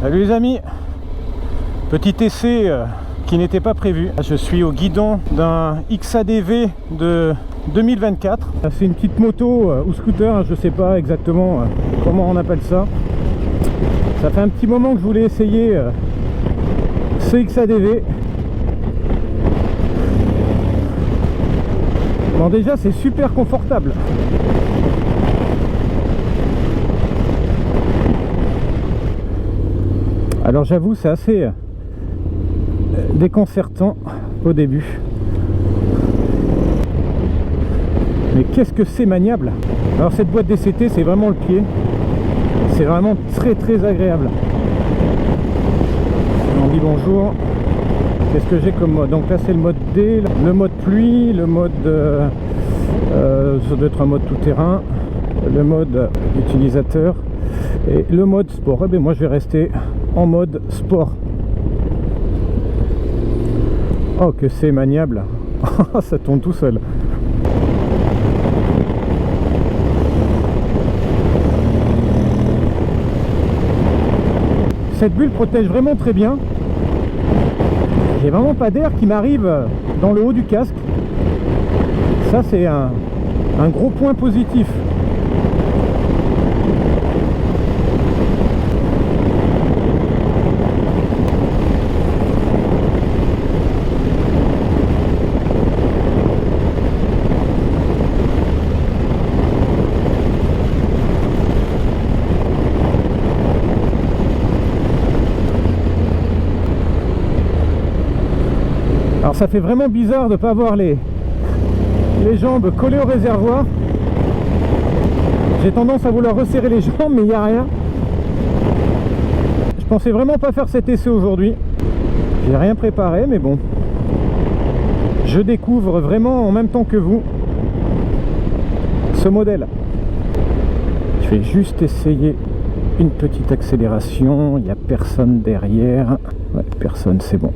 Salut les amis, petit essai qui n'était pas prévu. Je suis au guidon d'un XADV de 2024. C'est une petite moto ou scooter, je sais pas exactement comment on appelle ça. Ça fait un petit moment que je voulais essayer ce XADV. Bon, déjà c'est super confortable. Alors j'avoue, c'est assez déconcertant au début. Mais qu'est-ce que c'est maniable! Alors cette boîte DCT, c'est vraiment le pied. C'est vraiment très agréable. On dit bonjour. Qu'est-ce que j'ai comme mode? Donc là c'est le mode D, le mode pluie, le mode ça doit être un mode tout-terrain, le mode utilisateur et le mode sport. Eh bien moi je vais rester en mode sport. Oh que c'est maniable. Ça tourne tout seul. Cette bulle protège vraiment très bien. J'ai vraiment pas d'air qui m'arrive dans le haut du casque. Ça c'est un gros point positif. Alors ça fait vraiment bizarre de ne pas avoir les jambes collées au réservoir. J'ai tendance à vouloir resserrer les jambes, mais il n'y a rien. Je pensais vraiment pas faire cet essai aujourd'hui. J'ai rien préparé, mais bon. Je découvre vraiment en même temps que vous ce modèle. Je vais juste essayer une petite accélération. Il n'y a personne derrière. Ouais, personne, c'est bon.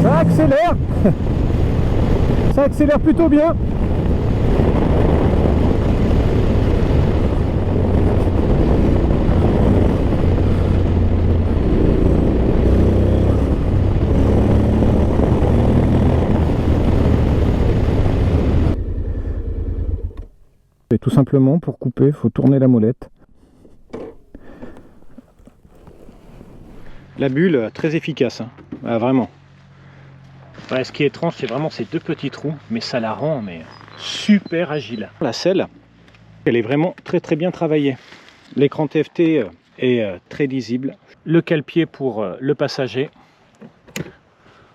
Ça accélère. Ça accélère plutôt bien. Et tout simplement pour couper, il faut tourner la molette. La bulle très efficace, hein. Ah, vraiment. Ouais, ce qui est étrange, c'est vraiment ces deux petits trous, mais ça la rend super agile. La selle, elle est vraiment très bien travaillée. L'écran TFT est très lisible. Le cale-pied pour le passager,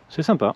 c'est sympa.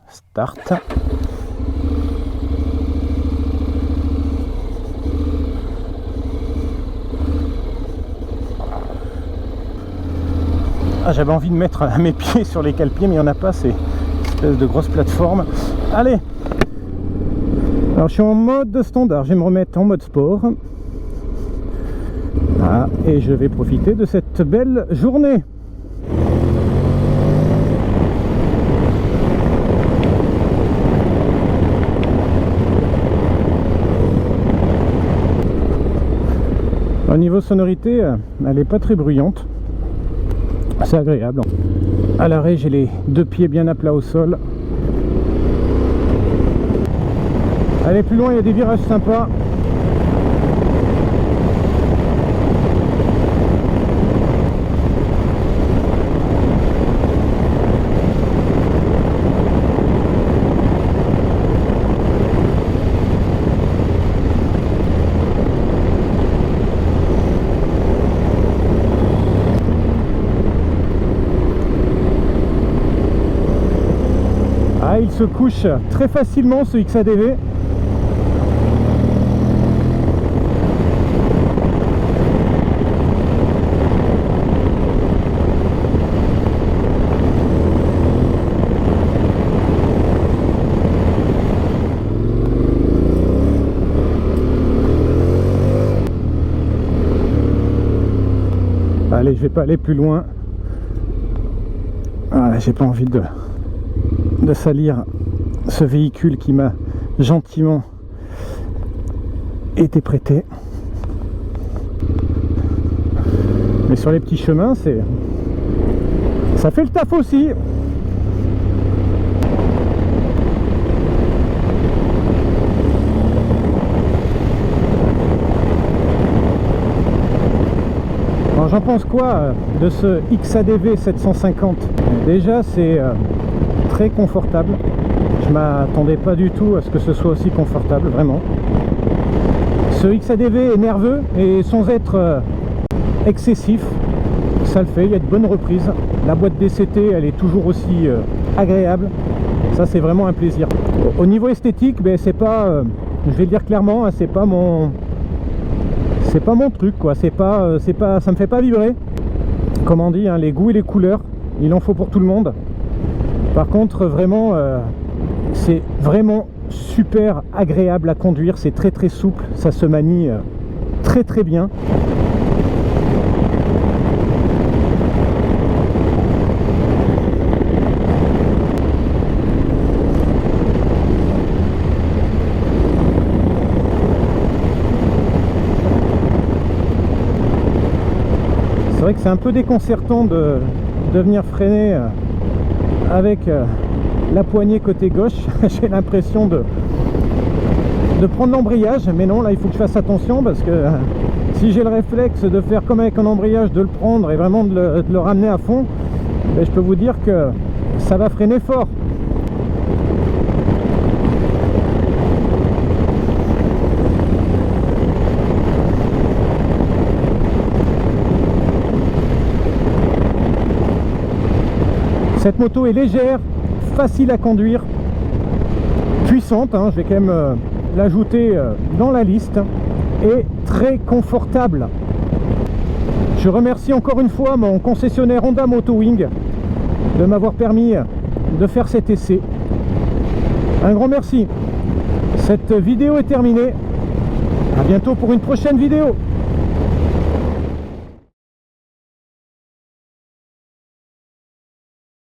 Start. Ah, j'avais envie de mettre mes pieds sur les cale-pieds, mais il n'y en a pas, c'est une espèce de grosse plateforme. Allez! Alors je suis en mode standard, je vais me remettre en mode sport. Ah, et je vais profiter de cette belle journée. Au niveau sonorité, elle n'est pas très bruyante. C'est agréable. À l'arrêt, j'ai les deux pieds bien à plat au sol. Allez, plus loin, il y a des virages sympas. Ah, il se couche très facilement ce XADV. Allez, je vais pas aller plus loin. Voilà, j'ai pas envie de salir ce véhicule qui m'a gentiment été prêté. Mais sur les petits chemins, ça fait le taf aussi. Alors j'en pense quoi de ce XADV 750? Déjà c'est très confortable. Je m'attendais pas du tout à ce que ce soit aussi confortable, vraiment. Ce XADV est nerveux et sans être excessif, ça le fait, il y a de bonnes reprises. La boîte DCT elle est toujours aussi agréable, ça c'est vraiment un plaisir. Au niveau esthétique, ben, c'est pas, je vais le dire clairement, hein, c'est pas mon truc quoi, ça me fait pas vibrer. Comme on dit, hein, les goûts et les couleurs, il en faut pour tout le monde. Par contre vraiment c'est vraiment super agréable à conduire, c'est très très souple, ça se manie très très bien. C'est vrai que c'est un peu déconcertant de venir freiner avec la poignée côté gauche. J'ai l'impression de prendre l'embrayage, mais non, là il faut que je fasse attention parce que si j'ai le réflexe de faire comme avec un embrayage, de le prendre et vraiment de le ramener à fond, ben, je peux vous dire que ça va freiner fort. Cette moto est légère, facile à conduire, puissante, hein, je vais quand même l'ajouter dans la liste, et très confortable. Je remercie encore une fois mon concessionnaire Honda Motowing de m'avoir permis de faire cet essai. Un grand merci. Cette vidéo est terminée. À bientôt pour une prochaine vidéo.